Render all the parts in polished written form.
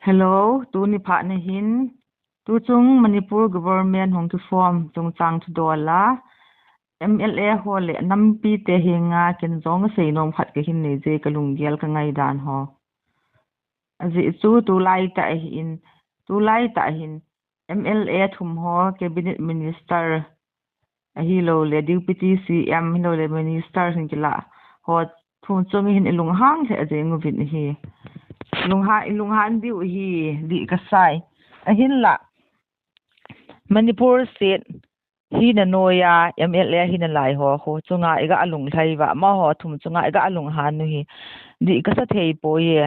Hello, tu ni pha na hin. Tu chung Manipur government hong ki form chung chang thu dola. MLA hole nampi te hinga ken zong sei nom phat ke hin ne je kalung gel ka ngai dan ho. Azi chu tu lai ta hin MLA thum ho cabinet minister ahilo le Deuputy CM hilo le minister hin kila ho thum chung hin ilung hang the aje nguvin hi. Lunghan diu hi di kasai ahin la Manipur State hi na noya MLA hi na lai ho chunga iga alung thaiwa ma ho thum chunga iga alung han nu hi di kasa thei po ye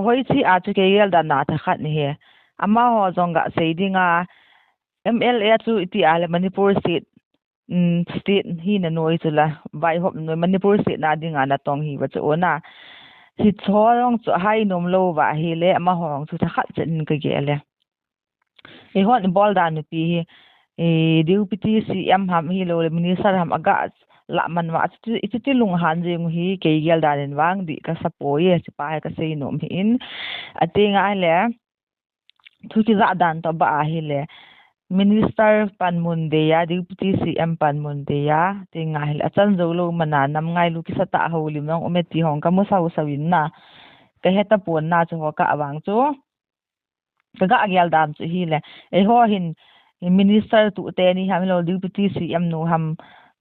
hoi chi a chu ke yel da na thakhat ni he ama ho zonga seidinga MLA chu iti ale Manipur State state hi na noi chula vai hop no Manipur State na dinga na tong hi wa chu ona hi chorong chu hai nom lo wa hi le ama horong chu thakhat chen ka gele e hon bol da nu pi e Deuputy CM ham hi lo le minister ham aga la man wa chu lung han jeng hi ke gel da nen wang di ka sapo ye pa ka sei nom hi in atinga le thu ki za dan to ba hi le minister panmundeya Deuputy CM panmundeya tinga hil achan zo lo mana nam ngai lu ki sata holim nong ometi hong ka mo sau sawin na ka heta pon na chu ho ka awang chu ka agyal dam chu hi le e ho hin minister tu te ni ham lo Deuputy CM no ham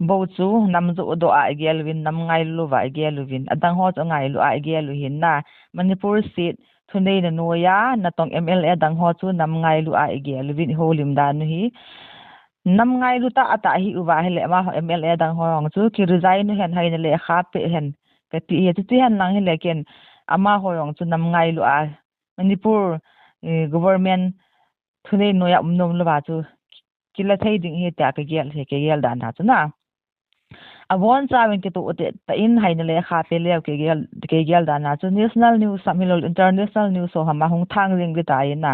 bo chu nam zo do a agyal win nam ngai lu wa agyal win adang ho chu ngai lu a agyal hin na Manipur State thunei na noya na tong MLA dang ho chu nam ngai lu a ege luvin holim dan nu hi nam ngai lu ta ata hi uwa hele ma MLA dang ho rong chu ki resign hen hai na le kha pe hen ka ti ye ti hen lang hele ken ama ho rong chu nam ngai lu a Manipur government thunei noya nom lu ba chu kila thei ding he ta ka gel dan na chu na avon chawin ke to ta in haina le kha pe le ke gel da na chu national news samilol international news so hama hung thang ring bi ta ina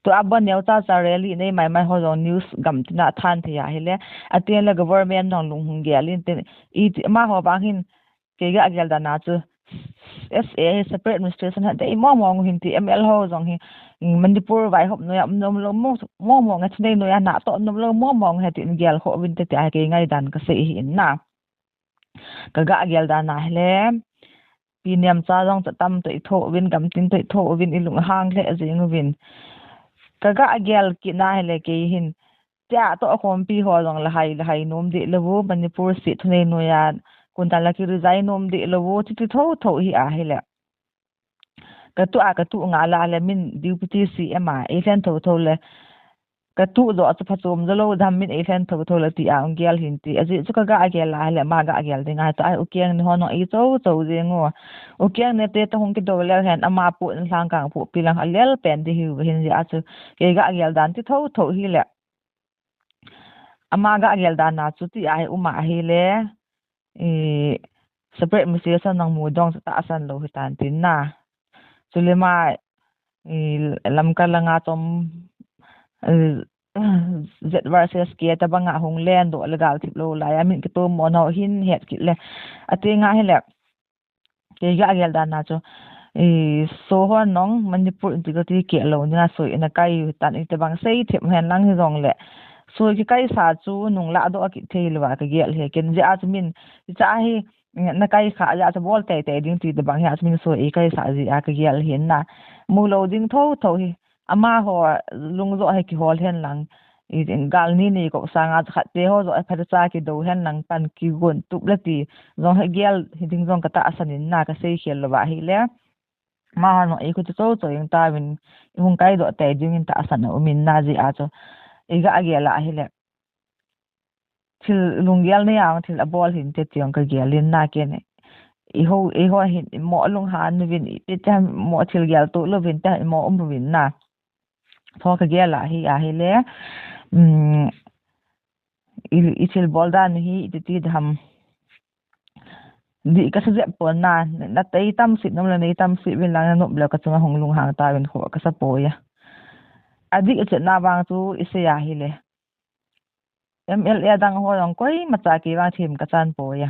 to abon neu cha rally nei mai ho news gam tina than thia hele atien le government nong lung hung gelin te I ma ho bang hin ke ga gel da na chu SA separate administration ha dei mo hin ti ML ho jong hi Manipur vai hop no yam nom lo mo nga chnei no ya na to nom lo mo he ti gel ho win te ta ke ngai dan ka se hi na kaga gel da na hele piniam cha jong cha tam to itho win gam tin to itho win ilung hang le ajing win kaga gel ki na hele ke hin tia to khom pi ho jong la hai nom de lewo Manipur State thunei no ya kun ta la ki resign nom de lewo ti tho hi a hele ka tu nga la le min Deuputy CM a fen tho le ka tu do chu phachom zo lo dham min e fen tho le ti a ngel hin ti aji chu ka ga gel la le ma ga gel dinga ta ai ukyang ni hono I cho jengo ukyang ne te ta hong ki do le hen ama pu lang kang pu pilang alel pen di hu hin ji a chu ke ga gel dan ti tho hi le ama ga gel dan na chu ti ai uma hi le e separate administration nang mu dong ta asan lo hi tan tin na sulema lam ka langa tom z versus ke ta banga hong len do legal tip lo la ya min ke to mo no hin het ki le ate nga hele ke ga gel dan na cho so ho nong Manipur integrity ke lo nya so ina kai tan ite bang sei thep hen lang hi rong le so ki kai sa chu nung la do ki thei lwa ka gel he ken ja min cha hi na kai kha ja cha bol te ding ti de bang ya min so e kai sa ji a ka gel hin na mu lo ding tho hi ama ho lung zo he ki hol hen lang I gal ni ko sanga khat te ho zo pha cha ki do hen lang pan ki gon tup la ti zong he gel hi ding zong ka ta asanin na ka sei khel wa hi le ma no e ko cho yung ta min hung kai do te ding ta asan o min na ji a cho e ga agela hi le thil lung gel ne yang thil abol hin te tiang ka gelin na ke ne I ho hin mo lung han win te ta mo thil gel to lo win ta mo win na tho ka gela hi a hi le I thil bol dan hi ti dham di ka sa po na tai tam sit nom la nei tam sit win lang no bla ka chunga hong lung hang ta win kho ka sa po ya adi che na bang chu ise ya hi le MLA dang ho rong koi macha ki wa thim ka chan po ya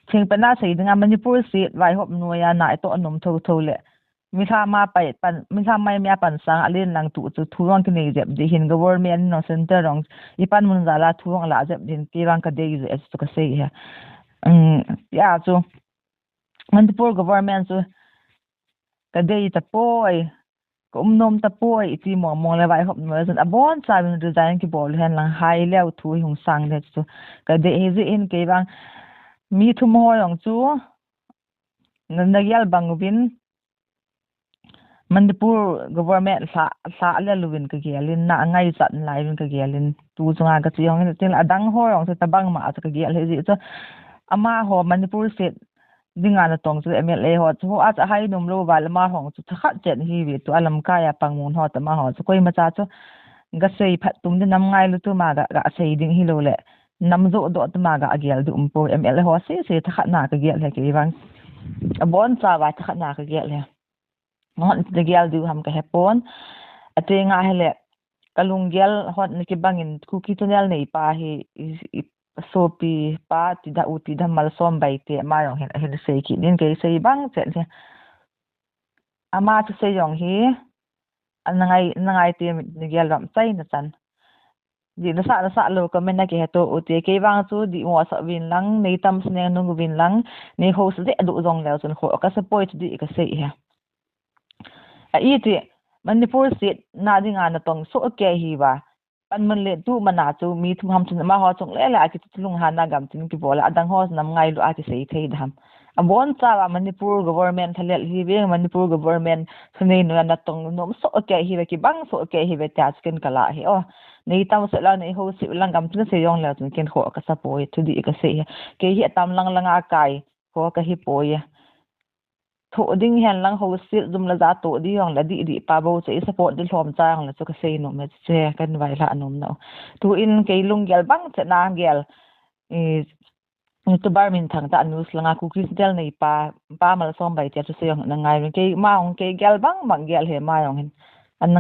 thing pa na sei dinga Manipur State vai hop no ya na to anom tho le mi tha ma pai pan mi tha mai mya pan sang alin lang tu chu thurong ki nei jep di hin government no center rong ipan mun zala thurong la jep din ki rang ka de ju es to ka sei ha ya chu Manipur government chu ka de ta poi nom ta poi ti mo le vai hop no zan abon sa bin design ki bol hen lang hai leo thu hung sang de chu ka de he in ke bang mi thu mo yong chu na yal bangwin Manipur government sa le luwin ka gelin na ngai chat lai win ka gelin tu chunga ka chiong tin adang ho rong ta bang ma ka gel he ji chu ama ho Manipur State dinga na tong chu MLA ho chu a cha hai num lo wal ma hong chu thakhat chen hi wi tu alam ka ya pangmun ho ta ma ho chu koi ma cha chu ga sei phat tum de nam ngai lu tu ma ga sei ding hi lo le nam zo do ta ma ga agel du umpo MLA ho se thakhat na ka gel he ke bang abon cha wa thakhat na ka gel he ngon de gel du ham ka hepon ate nga hele kalung gel hot ni ki bangin ku ki tunnel nei pa hi sopi pa ti da uti da mal som bai te ma yong hen sei ki din ke sei bang chen se ama chu sei yong hi anangai te ni gel ram chai na chan di na sa lo ka men na ke to uti ke bang chu di mo sa win lang nei tam sne nu win lang nei ho se de du jong le chun kho ka support di ka sei ha iti Manipur State na dinga na tong so ke hi ba pan man le tu mana chu mi thum ham chun ma ho chung le la ki tulung ha na gam tin ki bola adang ho nam ngai lu ati sei thei dham abon cha wa Manipur government thalel hi be Manipur government sunei no na tong nom so ke hi ki bang so ke hi be ta skin kala hi o nei tam se la nei ho si lang gam tin se yong le chun ken kho ka sa poi thu di ka se ke hi tam lang langa kai ko ka hi poi thu ding hen lang ho sil zum la za to di yong la di pa bo che support di hlom cha yong la chu ka sei no me che kan vai la nom no tu in ke lung gel bang che na gel tu bar min thang ta news langa ku kristel nei pa mal som bai te chu se yong na ngai ke ma ong ke gel bang gel he ma yong hen an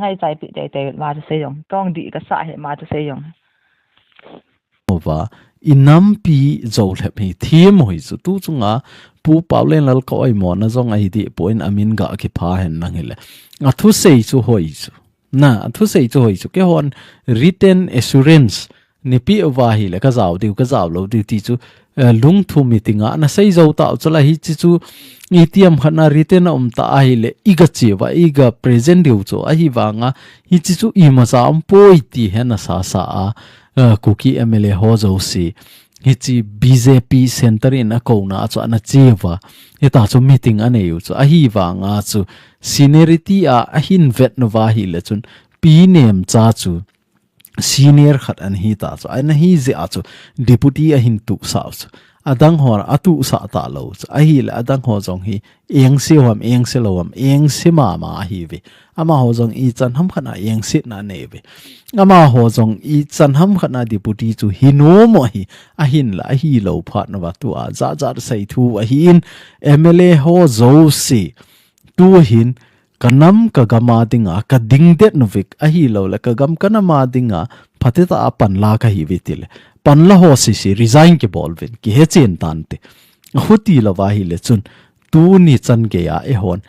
ngai chai pi te ma chu se yong tong di ka sa he ma chu se yong over inampi zolhep hi thiem hoi chu tu chunga pu paulen lal ko oimo na zong ai di point amin ga ki pha hen nangile a thu sei chu hoi chu na thu sei chu hoi chu ke hon written assurance ni pi wa hi le ka zaw lo di ti chu lung thu meeting a na sei zo ta chula hi chu ATM khana written ta hi le iga che wa iga present diu chu a hi wanga hi chu i ma sa am poi ti hen sa a kuki MLA ho zo si hichi BJP center in a kona chu ana chewa eta chu meeting ane yu chu a hi wanga chu seniority a hin vet no wa hi le chun p name cha chu senior khat an hi ta chu ana hi ze a chu deputy a hin tu sa chu adang hor atu sa ta lo chu a hi le adang ho jong hi eng se lo eng se ma hi ve ama ho jong i chan ham khana eng sit na ne ve ama ho jong i chan ham khana deputy chu hi no mo hi a hin la hi lo phat no wa tu a za sai thu a hin MLA ho zo si tu hin kanam ka gama dinga ka ding det no vik a hi lo la ka gam kana ma dinga phateta apan la ka hi vetil pan la ho si resign ke bolvin ki he chen tan te huti la wa hi le chun tu ni chan ge ya e hon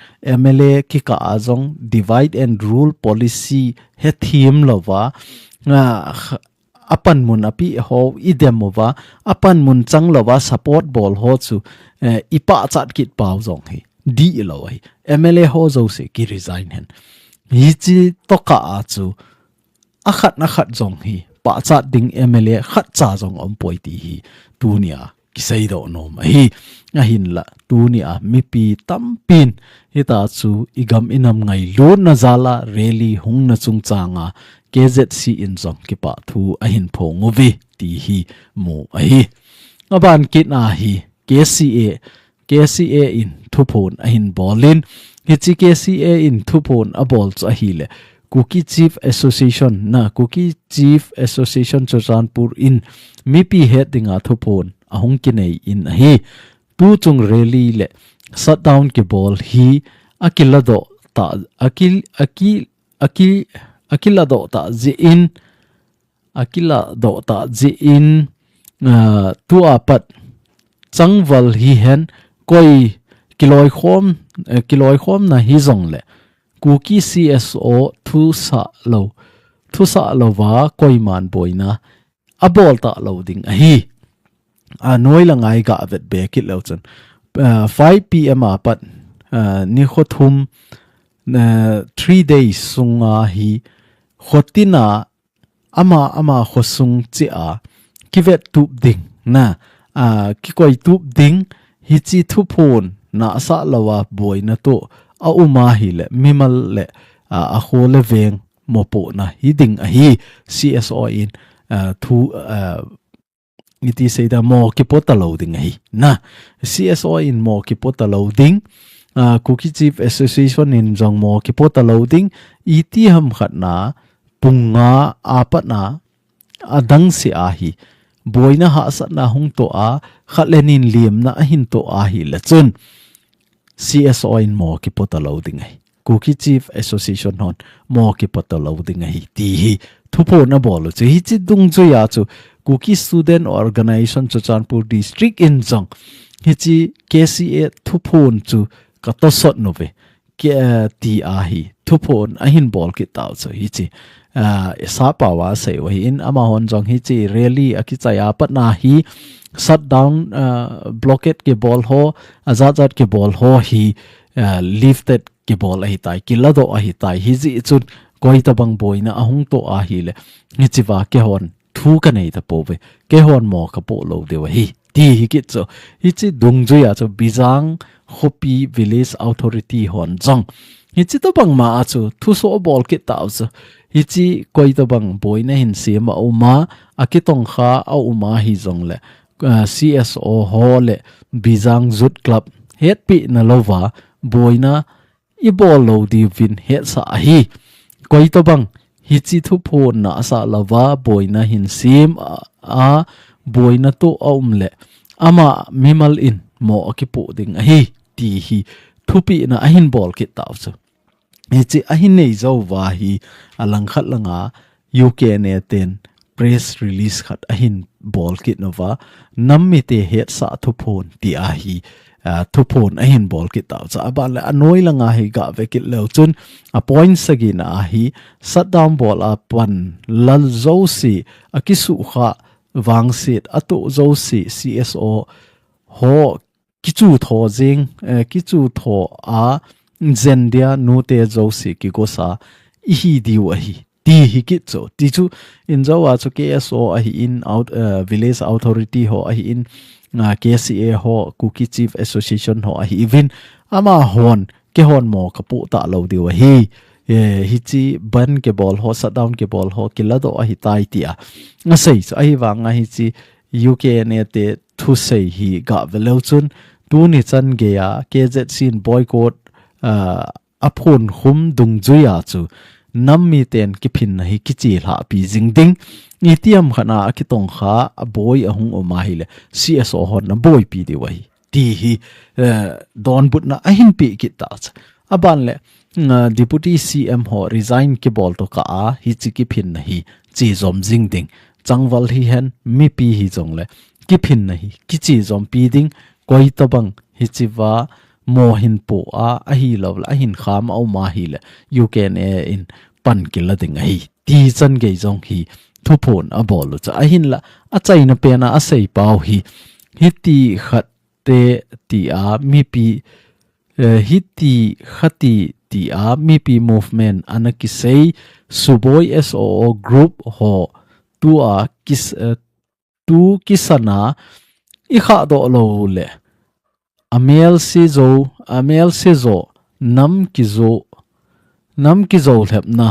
MLA ki ka azong divide and rule policy he theme lo wa apan mun api ho idem wa apan mun chang lo wa support bol ho chu ipa chat kit pau zong hi di lo hi MLA ho zo se ki resign hen hi chi to ka a chu na khat zong hi pa chat ding MLA khat cha zong om poi ti hi tu nia ki sei do no ma hi a hin la tu nia mi pi tampin hi ta chu igam inam ngai lo na zala rally hung na chung changa KZC in zong ki pa thu a hin phong ovi ti hi mo a hi aban kit na hi KCA in thupon a hin bolin hi chi KCA in thupon a bol cha hi le Cookie Chief Association Chochanpur in mipi head dinga thupon ahung kinai in hi tu chung rally le shutdown ke ball hi akila do ta ji in tu apat changwal hi hen koi kiloi khom kiloi khom na hi zong le kuki CSO thu sa lo wa koiman boina abol ta loading a hi noi la ngai ga vet be kit lo chen 5 pm a pat ni khothum 3 days sunga hi khotina ama khosung chi a kivet tup ding na ki koi tup ding hi chi thu phun na sa lawa boina to a uma hi le mimal le a khole veng mopo na hi ding a hi CSO in thu iti say da mo ki pota loading hi na CSO in mo ki pota loading cookie chief association in jong mo ki pota loading iti ham khat na punga apat na adang si ahi boina ha sat na hung to a khatlenin liam na hin to ahi la chun CSO in mo ki pota loading hi cookie chief association hon mo ki pota loading hi ti hi thupo na bolo che hi chi dung chu ya chu cookie student organization Chochanpur district in jong hi chi KCA thupon chu ka to sot no ve ke ti a hi thupon a hin bol ki taw chu hi chi sa pawa sei wa in ama hon jong hi chi really aki chaya pat na hi shut down blockade ke bol ho azat ke bol ho hi lifted ke bol a hi tai kilado a hi tai hi ji chun koi ta bang boina ahung to a hi le ni chiwa ke hon thu ka nei ta po ve ke hon mo ka po lo de wa hi ti hi ki cho hi chi dung ju ya cho bizang hopi village authority hon jong hi chi to bang ma a chu thu so bol ki taw cho hi chi koi to bang boina hin se ma o ma a ki tong kha a u ma hi jong le CSO ho le bizang zut club het pi na lova boina I bol lo di vin het sa hi koi to bang hi chi thu phon na sa lawa boina hin sim a boina to le ama mimal in mo ki pu ding a hi ti hi thu pi na a hin bol ki taw chu hi chi a hin nei zo wa hi alang khat langa UK ne ten press release khat a hin bol ki nova nammi te het sa thu phon ti a hi thu phon a hin bol ki taw cha ba le anoi langa hi ga ve ki lo chun a point sagin a hi shut down bol a pan lal zo si a ki su kha wang sit atu zo si CSO ho ki chu tho jing ki chu tho a zendia nu te zo si ki go sa I hi diu a hi ti hi ki cho ti chu in zo a chu KSO a hi in out village authority ho a hi in KCA ho cookie chief association ho a hi even ama hon ke hon mo kapu ta lo diu a hi hi chi ban ke bol ho shut down ke bol ho kilado a hi tai ti a nga sei so a hi wanga hi chi UK ne te thu sei hi ga velo chun tu ni chan ge ya KZ sin boycott a phun khum dung juya chu nammi ten ki phin hi ki chi la pi jing ding ni tiam khana ki tong kha a boy ahung o ma hi le CSO hon na boy pi di wai ti hi don but na a hin pi ki ta aban le Deuputy CM ho resign ki bol to ka a hi chi ki phin na hi chi zom jing ding changwal hi hen mi pi hi jong le ki phin na hi ki chi zom pi ding koi to bang hi chi wa mo hin po a hi lo la hin kham au ma hi le you can in pan kila ding hi ti chan ge jong hi thu phon a bol cha a hin la a chai na pe na a sei pau hi ti khat te ti a mi pi hi ti khati ti a mi pi movement anaki sei suboi SO group ho tu a tu kisana I kha do lo le amel se zo nam ki zo lep na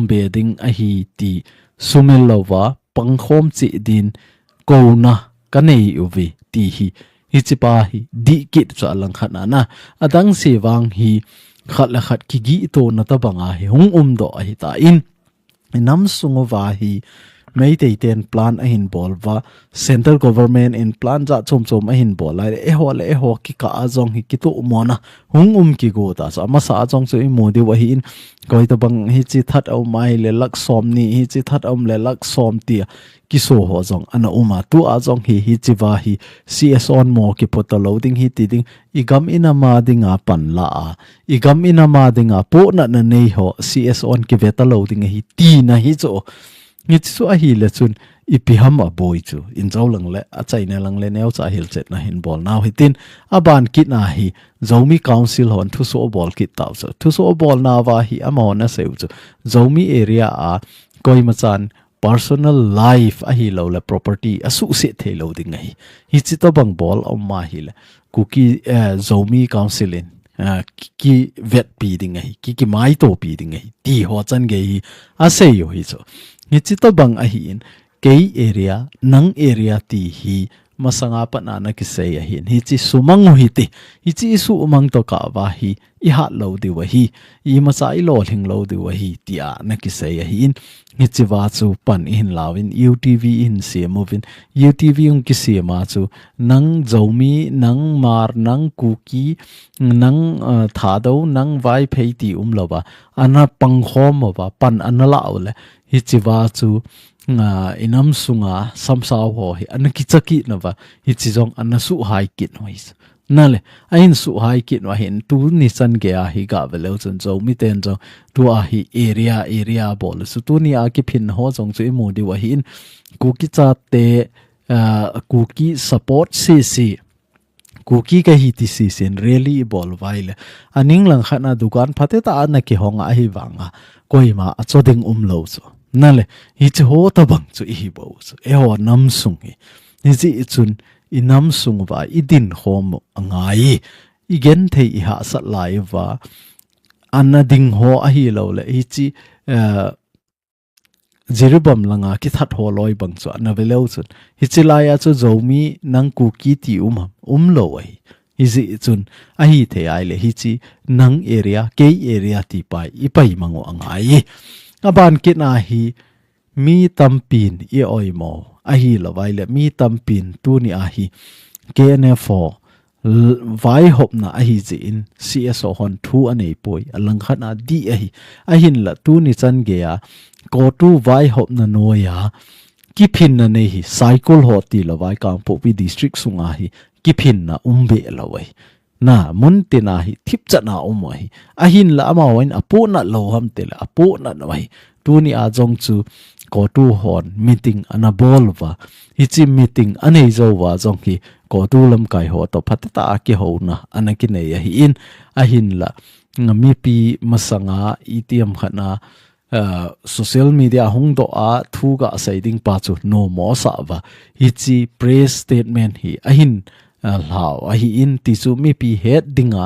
beding a hi ti sumil lova pangkhom chi din ko na kanei uvi ti hi chi pa hi di kit cha lang khana na adang se wang hi khat la khat ki gi to na ta banga hi hung do a hi ta in nam sungo wa hi mấy tây ten plan a hin bol và central government in plan za chom a hin bol lai e ho ki ka azong hi ki tu mona hung ki go ta sa ma sa chong chu mo di wa hi in koi to bang hi chi that au mai le lak som ni hi chi that le lak som tia ki so ho zong ana uma tu a zong hi chi wa hi cs on mo ki pot loading hi ti ding igam ina ma dinga pan la a igam ina ma dinga po na na nei ho cs on ki veta loading hi ti na hi cho ni chu a hi le chun ipiham a boy chu in zo lang le a chaina lang le neu cha hil chet na hin bol now hitin aban kit na hi zomi council hon thu so bol kit taw so thu so bol na wa hi amona seu chu zomi area a koi machan personal life a hi lo la property asu se the lo ding hi hi chi to bang bol om ma hi la kuki zomi council in ki vet pi ding hi ki mai to pi ding hi ti ho chan ge hi a se yo hi so hi chi to bang a hi in kei area nang area ti hi masanga pa na ki se hi hi chi sumang hi ti hi chi su umang to ka wa hi I ha lo di wa hi I ma sa I lo hing lo di wa hi tia na ki se hi in hi chi wa chu pan in lawin UTV in se movin UTV ung ki se ma chu nang zomi nang mar nang kuki nang tha do nang vai phei ti lo ba ana pang khom ba pan ana la ole hi chi wa chu inam sunga samsaw ho hi an ki chaki na ba hi chi jong an su hai kit nois nale ain su hai kit wa hin tu ni san ge a hi ga velo chon zo mi ten zo tu a hi area bol su tu ni a ki phin ho jong chu mu di wa hin ku ki cha te ku ki support si kuki ka hi ti si sen really bol vaile aning lang khana dukan phate ta na ki honga hi wanga koima achoding lo so nale hi chi ho ta bang chu hi bo so e ho nam sung hi ni chi chun I nam sung wa I din khom angai I gen thei I ha sat lai wa anna ding ho a hi lo le hi chi jiribam langa ki that ho loi bang chu na velo chun hi chi lai a chu zomi nang ku ki ti lo ai hi ji chun a hi the ai le hi chi nang area ke area ti pai I pai mango angai aban ki na hi mi tampin I oimo a hi lo vai le mi tampin tu ni a hi KNF4 vai hop na a hi ji in CSO hon thu anei poi alang khana di a hin la tu ni chan ge ya ko tu vai hop na no ya ki phin na nei hi cycle ho ti lo vai kam po pi district sunga hi ki phin na umbe lo wai na mun te na hi thip cha na umai a hin la ma wain apo na lo ham te la apo na wai tu ni a jong chu ko tu hon meeting ana bol wa hi chi meeting anei zo wa jong ki ko tu lam kai ho to phatata ki ho na ana ki nei hi in a hin la mi pi masanga itiam khana social media hung do a thu ga saiding pa chu no mo sa wa hi chi press statement hi a hin lau a hi in ti chu mi pi head dinga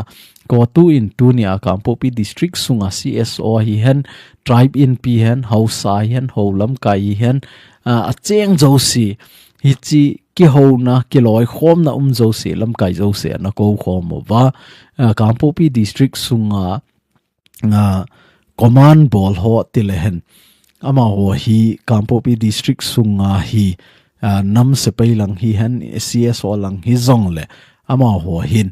ko tu in tu nia kampo pi district sunga CSO hi hen tribe in pi hen hausa hen holam kai hen a cheng jo si hi chi ki ho na ki loi khom na zo si lam kai zo se na ko khom wa kampo pi district sunga command ball ho tilehen ama ho hi kampo pi district sunga hi nam se peilang hi hen CSO lang hi zong le ama ho hin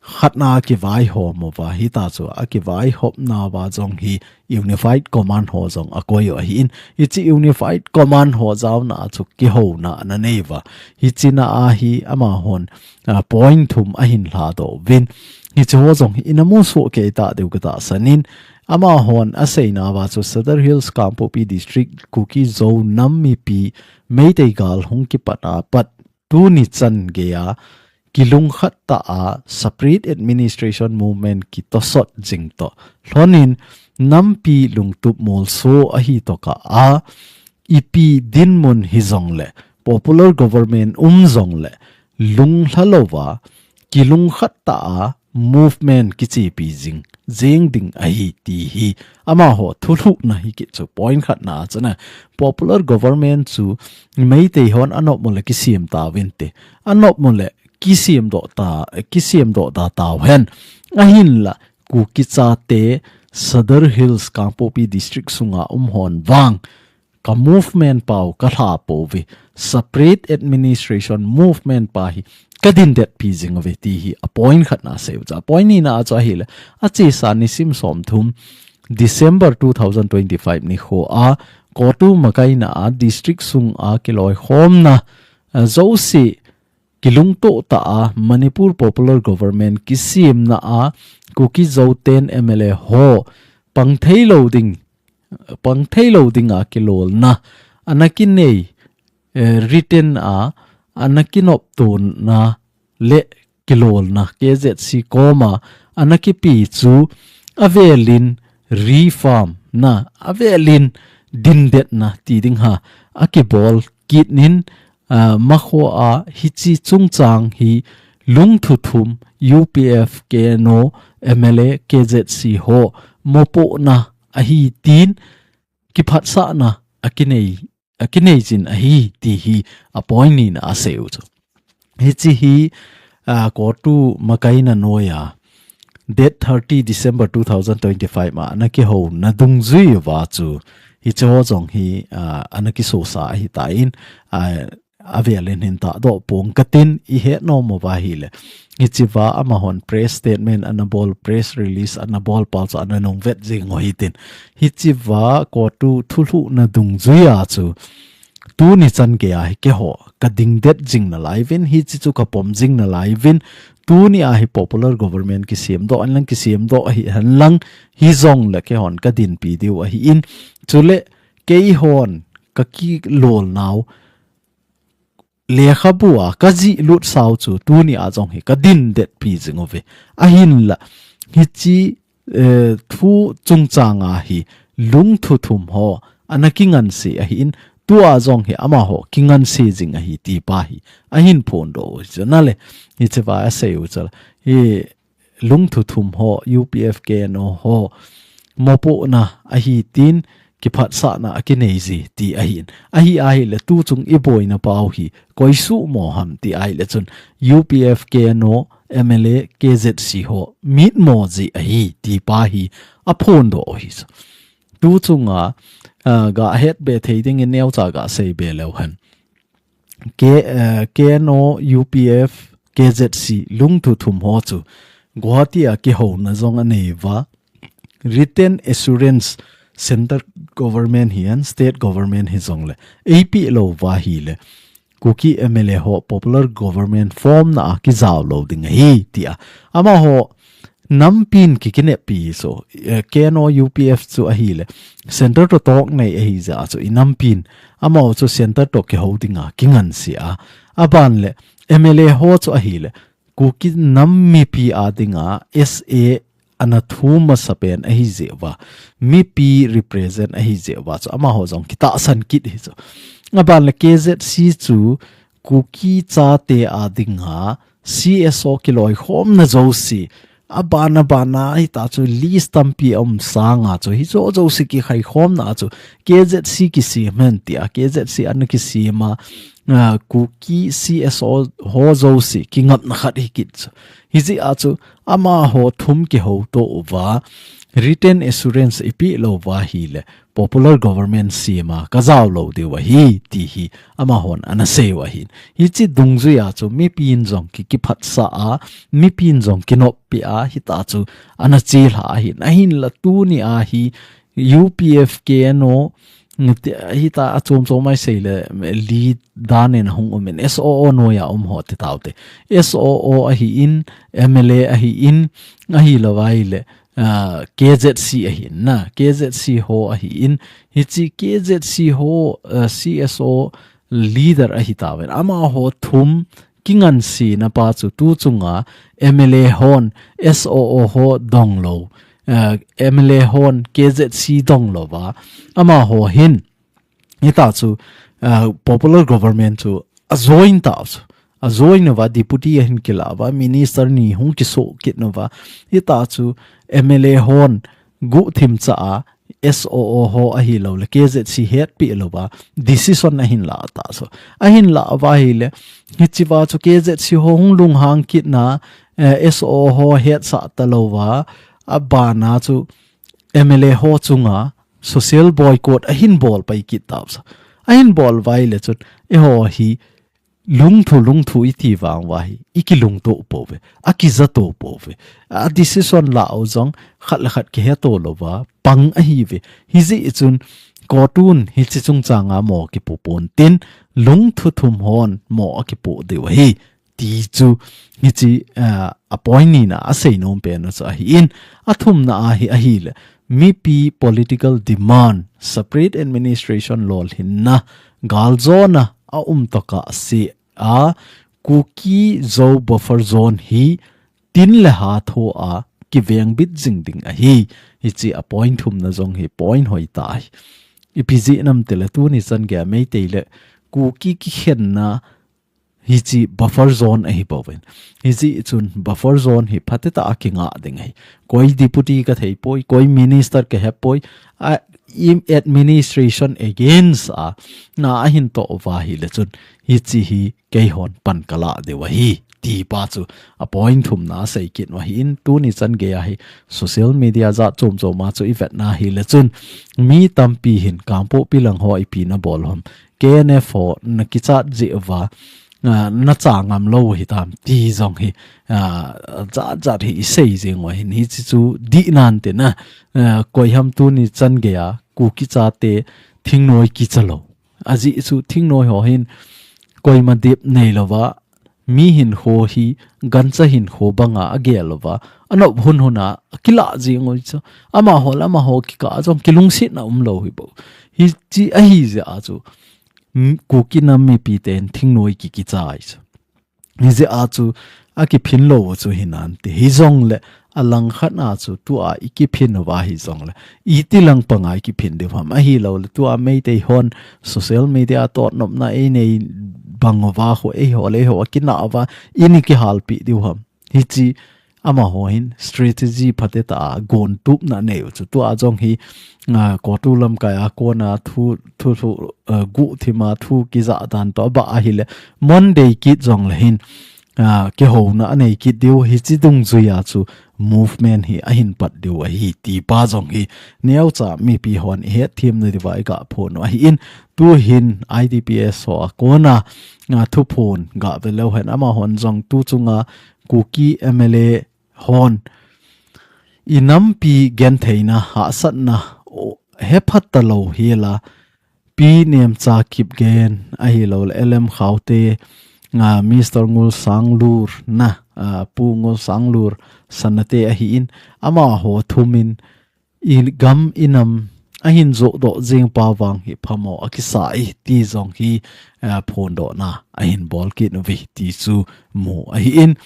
khatna ki vai ho mo wa hi ta chu a ki vai hop na wa jong hi unified command ho jong a koi o hin hi chi unified command ho jaw na chu ki ho na na nei wa hi china a hi ama hon point thum a hin hla do win hi chu jong hi inamu so ke ta deu ka ta sanin ama hon aseina wa chu Southern Hills Kampo Pi district kuki zo nam mi pi meitei gal hong ki pata pat tu ni chan ge ya kilung khat ta a separate administration movement ki to sot jing to hlonin nam pi lung tup mol so a hi to ka a ipi din mon hi zong le popular government zong le lung hlalowa kilung khat ta a movement ki chi pi jing ding a hi ti hi ama ho thulu na hi ki chu point khat na chana popular government chu mei te hon anop mole ki sim ta wente anop mole ki sim do ta ta hen a hin la ku ki cha te Southern Hills Kampo Pi district sunga hon wang ka movement pau ka tha po vi separate administration movement pa hi kadin det pizing of ti hi appoint khat na se cha point ni na cha hi le a chi sa ni sim som thum December 2025 ni ho a ko tu makai na a district sung a kiloi hom na zo si kilung to ta a Manipur Popular Government kisim na a kuki zo 10 MLA ho pangthei loading a kilol na anakin nei written a anakinop to na le kilol na KZC koma anakipi chu avelin reform na avelin dindet na tiding ha akibol kitnin makho a hichi chungchang hi lungthuthum UPF KNO MLA KZC ho mopo na ahi tin kiphat sa na akinei jin ahi ti hi appoint ni na aseu chu hichi hi ko tu makai na noya date 30 December 2025 ma anaki ho na dungzui wa chu hi cho jong hi anaki so sa hi ta in avialin hin ta do pong katin I he no mo ba hi le ichiwa amahon press statement anabol press release anabol pa cha anong vet jing ho hitin hichiwa ko tu thulu na dungzui a chu tu ni chan ke a ke ho kading det jing na livin hi chi chu ka pom jing na livin tu ni a hi popular government ki sim do anlang ki sim do hi hanlang hi zong la ke hon ka din pi diu a hi in chule ke hon ka ki lol naw le khabua kaji lut sau chu tu ni a jong hi ka din det pi jing ove a hin la hi chi thu chung changa hi lung thu thum ho anakingan se a hin tu a jong hi ama ho kingan se jing a hi ti pa hi a hin phon do janale hi chewa a se u chal hi lung thu thum ho UPF KNO ho mopo na a hi tin ki phat sa na akinei ji ti a hin a hi le tu chung I boy na pau hi koisu mo ham ti ai le chun UPF KNO MLA KZC ho mit mo ji a hi ti pa hi a phon do hi tu chunga ga het be thading in neu cha ga sei be lo han KNO UPF KZC lung thu thum ho chu Guwahati a ki ho na zong anei wa written assurance center government hian state government hi zong le AP lo wa hi le kuki MLA ho popular government form na ki zaw lo ding hi tia ama ho nampin ki kine pi so KNO UPF chu a hi le center to talk nei a hi za chu inampin ama chu center to ki holdinga kingan si a aban le MLA ho chu a hi le kuki nammi pi adinga SA anathuma sapen a hi je wa mi pi represent a hi je wa chu ama ho jong kita san kit hi chu aban le KZC chu kuki cha te adinga CSO kiloi hom na zo si abana hi ta chu list tampi sanga chu hi zo si ki khai khom na chu KZC ki si men tia KZC an ki si ma kuki CSO ho zo si ki ngap na khat hi kit hi ji a chu ama ho thum ki ho to wa written assurance ipi lo wa hi le popular government sima kazaw lo de wa hi ti hi ama hon ana se wa hin hi chi dungzu ya chu mi pin jong ki phat sa a mi pin jong ki no pi a hi ta chu ana chi hla hin a hin la tu ni a hi UPF KNO hi ta achom mai sei le lead danen hung omen SOO no ya ho te taute SOO a hi in MLA a hi in a hi lawai le KZC a hin na KZC ho a hi in hi chi KZC ho CSO leader a hi tawen ama ho thum kingan si na pa chu tu chunga MLA hon SOO ho donglo MLA hon KZC donglo ba ama ho hin ita chu popular government chu azoin ta azoin wa Deuputy hin kila wa minister ni hung ki so kit no wa ita chu MLA hon gu thim cha a SOO ho a hi lo le KZC het pi lo ba decision a hin la ta so a hin la wa hi le hi chi wa chu KZC ho hung lung hang kit na SOO ho het sa ta lo wa abana chu MLA ho chunga social boycott ahin ball pai kit tap sa ahin ball vai le chut e ho hi lung thu iti wang wa hi iki lung to po ve akiza to po ve a decision la au jong khat ke he to lo wa pang ahiuve hi ji chun kotun hi chi chung changa mo ki pu pon tin lung thu thum hon mo ki pu de wa hi ti chu hi chi appointee na asei nom pe na cha hi in athum na a hi le mi pi political demand separate administration lol hinna galzona a toka si a kuki zo buffer zone hi tin le ha tho a ki veng bit jing ding a hi chi appoint thum na zong hi point hoi tai ipg nam tele tu ni chan ge me te le kuki ki khen na hi chi buffer zone a hi bowen hi chi chun buffer zone hi phateta akinga ding hai koi deputy ka thei poi koi minister ka he poi administration against a na hin to wa hi le chun hi chi hi ke hon pan kala de wa hi ti pa chu appoint thum na sei kit wa hi in tu ni chan ge hi social media za chom ma chu event na hi le chun mi tampi hin kampo pilang ho ipi na bol hom knf ho na kicha ji wa na changam lo hi tam ti zong hi za hi sei jeng wa hi ni chu di nan te na koi ham tu ni chan ge ya ku ki cha te thing noi ki chalo aji chu thing noi ho hin koi ma dep nei lova mi hin ho hi gan cha hin ho banga age lova ano hun kila jing oi cha ama ho ki ka jong kilung sit na lo hi bo hi chi a hi ja a chu ku ki nam mi pi ten thing noi ki chai cha ni je a chu a ki phin lo chu hinan te hi zong le alang khana chu tu a iki phin wa hi zong le I ti lang pangai ki phin de pham a hi lo le tu a mei te hon social media to nop na e nei bangwa ho e ho le ho ki na wa ini ki hal pi di hom hi chi ama ho hin strategy phateta gon tup na ne chu tu a jong hi ko tu lam ka ya ko na thu gu thima thu ki za dan to ba a hi le monday ki jong le hin ke ho na anei ki diu hi chi dung zu ya chu movement hi ahin pat diu a hi ti pa jong hi neu cha mi pi hon he thim ne divai ka phone a hi in tu hin idps so ko na thu phone ga be lo hen ama hon jong tu chunga kuki MLA hon inampi gen theina ha sat na he phat ta lo hi la pi nem cha kip gen a hi lo lm khaute nga Mr. Ngul Sanglur na pu Ngul Sanglur sanate a hi in ama ho thumin in gam inam ahin zo do jeng pa wang hi phamo akisa I ti zong hi phone do na ahin bol ki no vi ti chu mo a hi in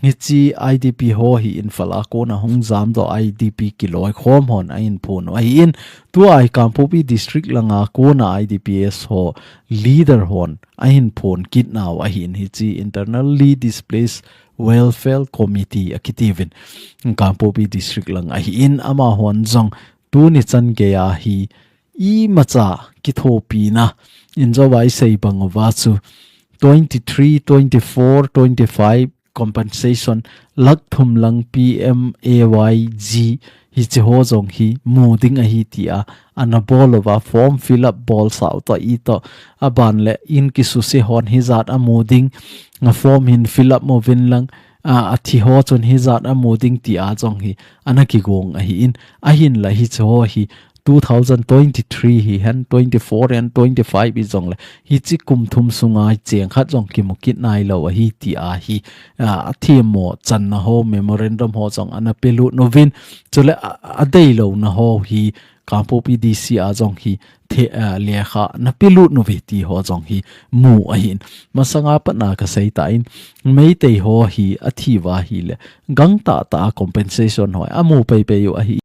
hi chi idp ho hi in fala ko na hong jam do idp ki loi khom hon ahin phone a hi in tu ai kampopi district langa ko na idps ho leader hon ahin phone kit now a hin hi chi internally displaced welfare committee akitivin kampopi district lang a hi in ama hon jong tu ni chan ge ya hi I macha ki thopi na injawai sei bangwa chu 23 24 25 compensation lak thum lang PMAYG hi che ho jong hi moding a hi tia anabolova form fill up ball sa to I to aban le in ki su se hon hi zat a moding na form hin fill up mo vin lang a thi ho chon hi zat a moding ti a jong hi anaki gong a hi in a hin la hi che ho hi 2023 hi han 24 and 25 I jong le hi chi kum thum sunga cheng khat jong ki mukit nai lo hi ti a hi a thiemo chan na ho memorandum ho jong ana pelu novin chule a dei lo na ho hi kampo pdc a jong hi the lekha na pelu noviti ho jong hi mu a hin masanga patna ka sei ta in mei te ho hi a thi wa hi le gang ta compensation ho amu pe pe yu a hi